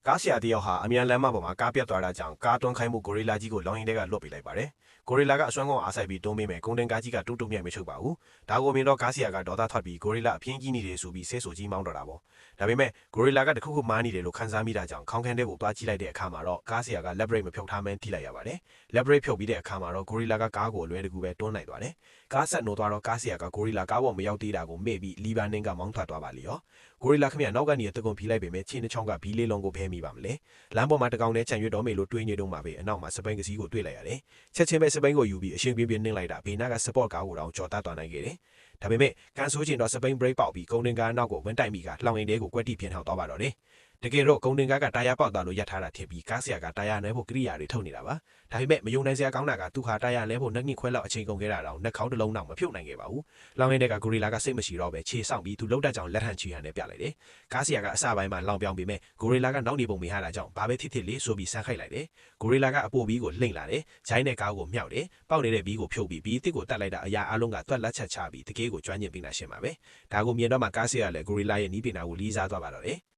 ကားဆရာတယောက်ဟာအမြန်လမ်းမပေါ်မှာကားပြတ်သွားတာကြောင့်ကားတွန်းခိုင်းမှုဂိုရီလာကြီးကိုလောင်ရင်တဲကလွတ်ပေးလိုက်ပါတယ်။ဂိုရီလာကအစွမ်းကုန်အားစိုက်ပြီးတွန်းပေးမယ်ကုန်တင်ကားကြီးကတူးတူးမြိုင်မချုပ်ပါဘူး။ဒါကိုမြင်တော့ကားဆရာကဒေါသထွက်ပြီးဂိုရီလာအပြင်းကြီးနေတယ်ဆိုပြီးဆဲဆိုကြီးမောင်းတော့တာပေါ့။ဒါပေမဲ့ဂိုရီလာကတခုခုမားနေတယ်လို့ခန်းစားမိတာကြောင့်ခေါင်းခန်းထဲကိုတွားကြည့်လိုက်တဲ့အခါမှာတော့ကားဆရာကလက်ဘရိတ်မဖြုတ်ထားမှန်းထိလိုက်ရပါတယ်။လက်ဘရိတ်ဖြုတ်ပြီးတဲ့အခါမှာတော့ဂိုရီလာကကားကိုအလွယ်တကူပဲတွန်းလိုက်သွားတယ်။ကားဆက်နိုးသွားတော့ကားဆရာကဂိုရီလာကားပေါ်မရောက်သေးတာကိုမေ့ပြီးလီဘာနင်းကမောင်းထွက်သွားပါလေရော။ဂိုရီလာခမရနောက်ကနေတကွန်ဖီလိုက်ပေမဲ့ချင်းနှချောင်းကဘီးလေးလုံးကိုဖဲမိပါမလဲ။လမ်းပေါ်မှာတကောင်နဲ့ခြံရွတ်တော်မေလို့တွေးနေတော့မှပဲအနောက်မှာစပိန်ကစီးကိုတွေ့လိုက်ရတယ်။ချက်ချင်းပဲစပိန်ကိုယူပြီးအရှင်ပြင်းပြင်းနှင်းလိုက်တာဘေနာကစပေါ့ကားကိုတောင်ကြော်သားသွားနိုင်ခဲ့တယ်။ဒါပေမဲ့ကန်ဆိုးချင်တော့စပိန်ဘရိတ်ပေါက်ပြီးကုန်တင်ကားအနောက်ကိုဝင်တိုက်မိကလှောင်အိမ်တဲကိုကွက်တိပြင်ထောက်သွားပါတော့တယ်။တကယ်တော့ကုန်တင်ကားကတာယာပေါက်သွားလို့ရထားတာထင်ပြီးကားဆရာကတာယာနဲဖို့ကိရိယာတွေထုတ်နေတာပါ။ဒါပေမဲ့မယုံနိုင်စရာကောင်းတာကသူဟာတာယာလဲဖို့နှက်ငိခွဲလောက်အချိန်ကုန်ခဲ့တာတော့နှက်ခေါင်းတစ်လုံးတော့မဖြုတ်နိုင်ခဲ့ပါဘူး။လောင်အိမ်တဲကဂိုရီလာကစိတ်မရှိတော့ပဲခြေဆောင်ပြီးသူလှုပ်တတ်ကြောင်လက်ထံချီဟန်နဲ့ပြလိုက်တယ်။ကားဆရာကအစပိုင်းမှာလောင်ပြောင်ပြီးမဲ့ဂိုရီလာကနောက်နေပုံမိဟာတာကြောင့်ဘာပဲဖြစ်လေးဆိုပြီးဆန်းခိုက်လိုက်တယ်။ဂိုရီလာကအပိုဘီကိုလှိမ့်လာတယ်။ဂျိုင်းနဲ့ကားကိုမြောက်တယ်။ပေါက်နေတဲ့ဘီကိုဖြုတ်ပြီးဘီတစ်ကိုတတ်လိုက်တာအရာအလုံးကသွက်လက်ချက်ချပြီးတကယ်ကိုကျွမ်းကျင်ပင်လာရှင်းပါပဲ။ဒါကိုမြင်တော့မှကားဆရာလည်းဂိုရီလာရဲ့နီးပင်နာကိုလီးစားသွားပါတော့တယ်။